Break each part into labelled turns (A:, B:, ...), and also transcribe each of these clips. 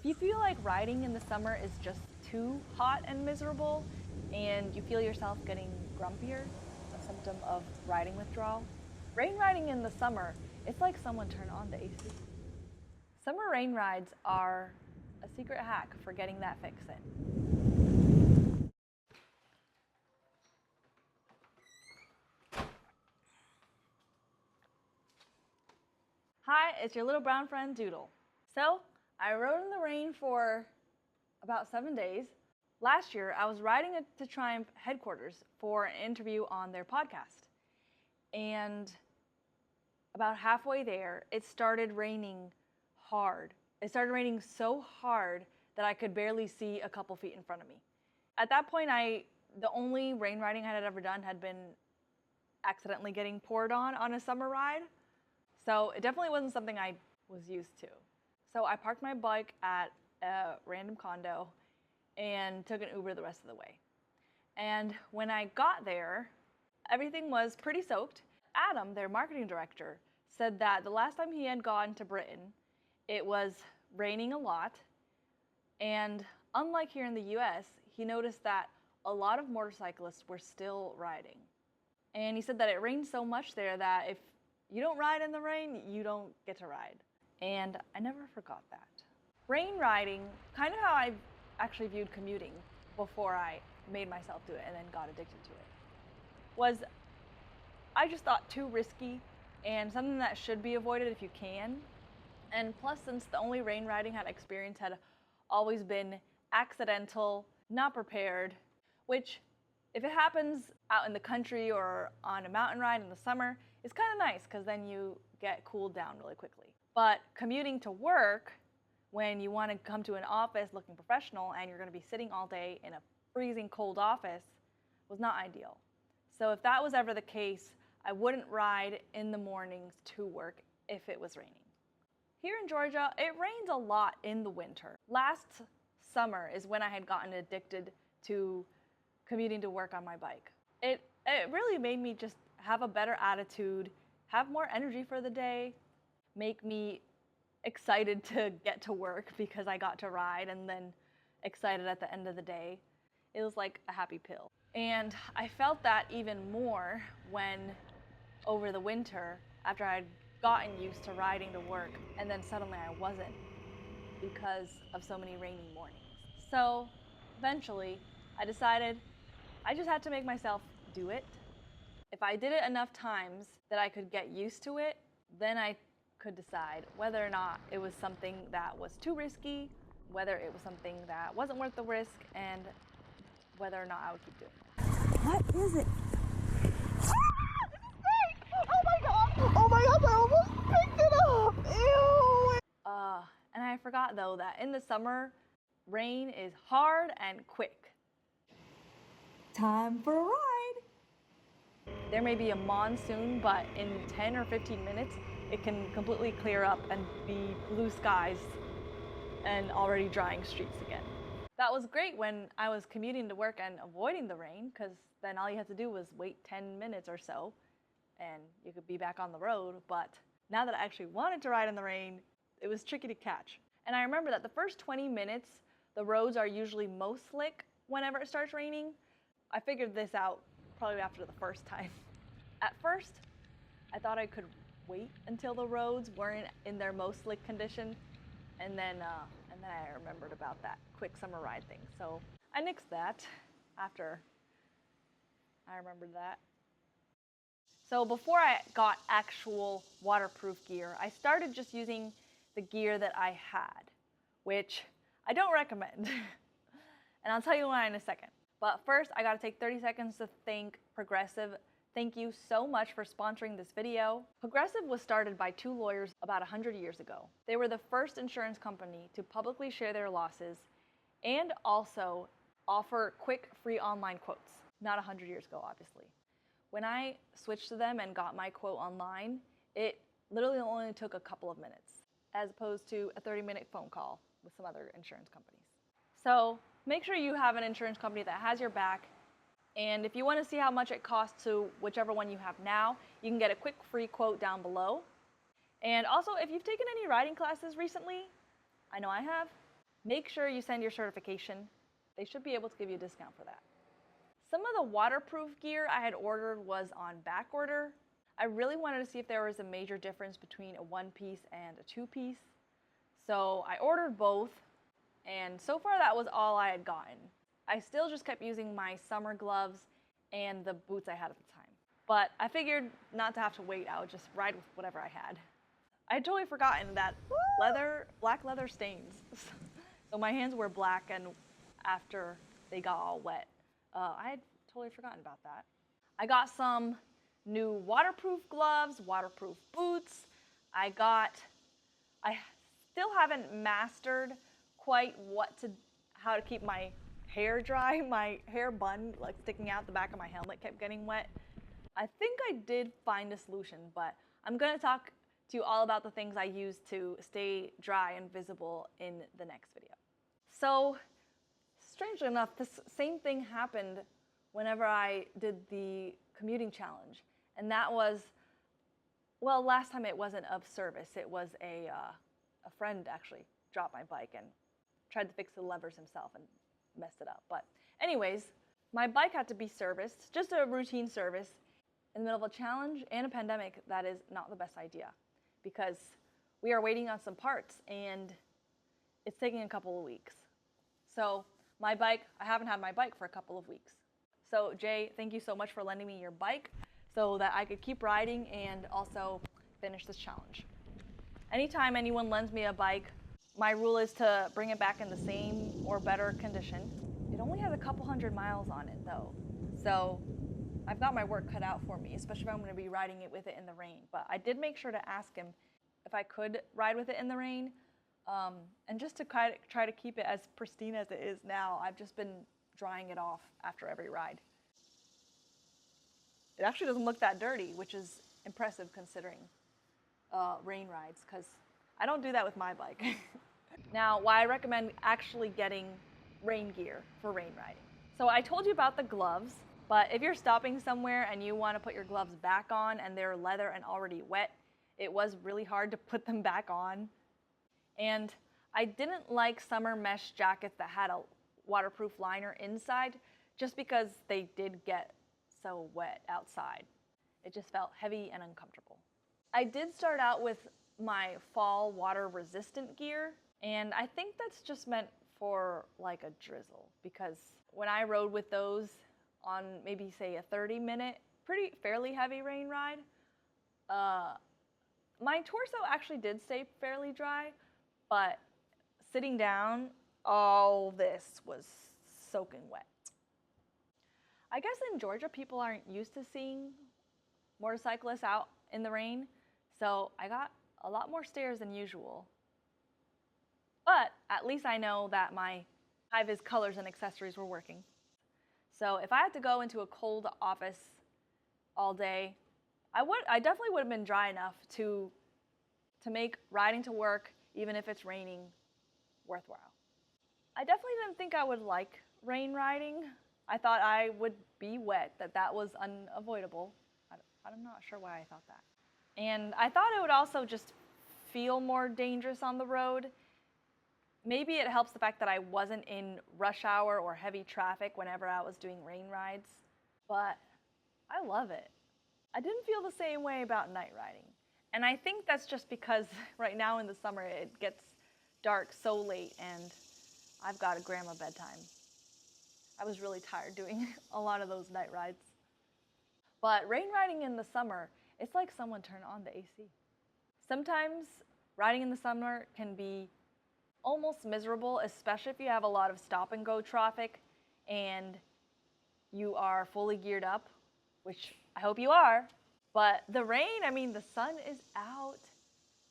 A: If you feel like riding in the summer is just too hot and miserable, and you feel yourself getting grumpier, a symptom of riding withdrawal, rain riding in the summer, it's like someone turned on the AC. Summer rain rides are a secret hack for getting that fix in. Hi, it's your little brown friend Doodle. So, I rode in the rain for about 7 days. Last year, I was riding to Triumph headquarters for an interview on their podcast. And about halfway there, it started raining hard. It started raining so hard that I could barely see a couple feet in front of me. At that point, the only rain riding I had ever done had been accidentally getting poured on a summer ride. So it definitely wasn't something I was used to. So I parked my bike at a random condo and took an Uber the rest of the way. And when I got there, everything was pretty soaked. Adam, their marketing director, said that the last time he had gone to Britain, it was raining a lot. And unlike here in the US, he noticed that a lot of motorcyclists were still riding. And he said that it rained so much there that if you don't ride in the rain, you don't get to ride. And I never forgot that. Rain riding, kind of how I actually viewed commuting before I made myself do it and then got addicted to it, was I just thought too risky and something that should be avoided if you can. And plus, since the only rain riding I'd experienced had always been accidental, not prepared, which if it happens out in the country or on a mountain ride in the summer, it's kind of nice because then you get cooled down really quickly. But commuting to work, when you want to come to an office looking professional and you're going to be sitting all day in a freezing cold office, was not ideal. So if that was ever the case, I wouldn't ride in the mornings to work if it was raining. Here in Georgia, it rains a lot in the winter. Last summer is when I had gotten addicted to commuting to work on my bike. It really made me just have a better attitude, have more energy for the day, make me excited to get to work because I got to ride, and then excited at the end of the day. It was like a happy pill. And I felt that even more when over the winter, after I'd gotten used to riding to work, and then suddenly I wasn't because of so many rainy mornings. So eventually I decided I just had to make myself do it. If I did it enough times that I could get used to it, then I could decide whether or not it was something that was too risky, whether it was something that wasn't worth the risk, and whether or not I would keep doing it.
B: What is it? Ah! It's a snake! Oh my god! Oh my god, I almost picked it up! Ew!
A: And I forgot though that in the summer, rain is hard and quick.
B: Time for a ride!
A: There may be a monsoon, but in 10 or 15 minutes, it can completely clear up and be blue skies and already drying streets again. That was great when I was commuting to work and avoiding the rain, because then all you had to do was wait 10 minutes or so and you could be back on the road. But now that I actually wanted to ride in the rain, it was tricky to catch. And I remember that the first 20 minutes, the roads are usually most slick whenever it starts raining. I figured this out probably after the first time. At first, I thought I could wait until the roads weren't in their most slick condition, and then I remembered about that quick summer ride thing. So I nixed that after I remembered that. So before I got actual waterproof gear, I started just using the gear that I had, which I don't recommend. And I'll tell you why in a second. But first, I gotta take 30 seconds to thank Progressive. Thank you so much for sponsoring this video. Progressive was started by two lawyers about 100 years ago. They were the first insurance company to publicly share their losses and also offer quick, free online quotes. Not 100 years ago, obviously. When I switched to them and got my quote online, it literally only took a couple of minutes, as opposed to a 30-minute phone call with some other insurance companies. So make sure you have an insurance company that has your back. And if you want to see how much it costs to whichever one you have now, you can get a quick free quote down below. And also, if you've taken any riding classes recently, I know I have, make sure you send your certification. They should be able to give you a discount for that. Some of the waterproof gear I had ordered was on back order. I really wanted to see if there was a major difference between a one-piece and a two-piece. So I ordered both, and so far that was all I had gotten. I still just kept using my summer gloves and the boots I had at the time. But I figured not to have to wait, I would just ride with whatever I had. I had totally forgotten that black leather stains. So my hands were black, and after they got all wet, I had totally forgotten about that. I got some new waterproof gloves, waterproof boots. I still haven't mastered quite how to keep my hair dry. My hair bun, like sticking out the back of my helmet, kept getting wet. I think I did find a solution, but I'm gonna talk to you all about the things I use to stay dry and visible in the next video. So, strangely enough, this same thing happened whenever I did the commuting challenge. And that was, well, last time it wasn't of service. It was a friend actually dropped my bike and tried to fix the levers himself and messed it up. But anyways, my bike had to be serviced, just a routine service. In the middle of a challenge and a pandemic, that is not the best idea because we are waiting on some parts and it's taking a couple of weeks. So my bike, I haven't had my bike for a couple of weeks. So Jay, thank you so much for lending me your bike so that I could keep riding and also finish this challenge. Anytime anyone lends me a bike, my rule is to bring it back in the same or better condition. It only has a couple hundred miles on it though. So I've got my work cut out for me, especially if I'm going to be riding it with it in the rain. But I did make sure to ask him if I could ride with it in the rain. And just to try to keep it as pristine as it is now, I've just been drying it off after every ride. It actually doesn't look that dirty, which is impressive considering rain rides, because I don't do that with my bike. Now, why I recommend actually getting rain gear for rain riding. So I told you about the gloves, but if you're stopping somewhere and you want to put your gloves back on and they're leather and already wet, it was really hard to put them back on. And I didn't like summer mesh jackets that had a waterproof liner inside just because they did get so wet outside. It just felt heavy and uncomfortable. I did start out with my fall water resistant gear, and I think that's just meant for like a drizzle, because when I rode with those on maybe say a 30-minute, fairly heavy rain ride, my torso actually did stay fairly dry, but sitting down, all this was soaking wet. I guess in Georgia, people aren't used to seeing motorcyclists out in the rain, so I got a lot more stares than usual. But at least I know that my high-vis colors and accessories were working. So if I had to go into a cold office all day, I definitely would have been dry enough to make riding to work, even if it's raining, worthwhile. I definitely didn't think I would like rain riding. I thought I would be wet, that was unavoidable. I'm not sure why I thought that. And I thought it would also just feel more dangerous on the road. Maybe it helps the fact that I wasn't in rush hour or heavy traffic whenever I was doing rain rides, but I love it. I didn't feel the same way about night riding. And I think that's just because right now in the summer it gets dark so late and I've got a grandma bedtime. I was really tired doing a lot of those night rides. But rain riding in the summer, it's like someone turned on the AC. Sometimes riding in the summer can be almost miserable, especially if you have a lot of stop and go traffic and you are fully geared up, which I hope you are. But the rain, I mean, the sun is out.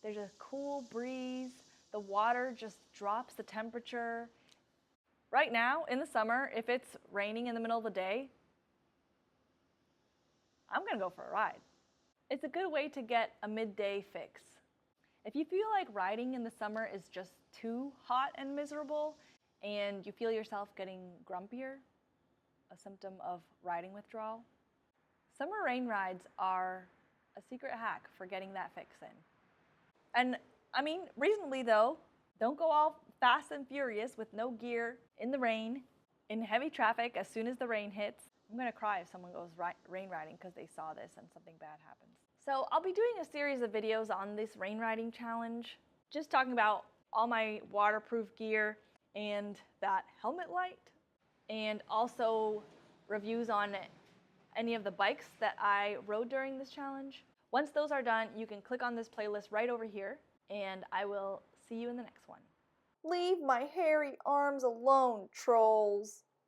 A: There's a cool breeze. The water just drops the temperature. Right now, in the summer, if it's raining in the middle of the day, I'm gonna go for a ride. It's a good way to get a midday fix. If you feel like riding in the summer is just too hot and miserable, and you feel yourself getting grumpier, a symptom of riding withdrawal, summer rain rides are a secret hack for getting that fix in. And I mean, reasonably though, don't go all fast and furious with no gear, in the rain, in heavy traffic as soon as the rain hits. I'm gonna cry if someone goes rain riding because they saw this and something bad happens. So I'll be doing a series of videos on this rain riding challenge, just talking about all my waterproof gear and that helmet light, and also reviews on any of the bikes that I rode during this challenge. Once those are done, you can click on this playlist right over here, and I will see you in the next one.
B: Leave my hairy arms alone, trolls.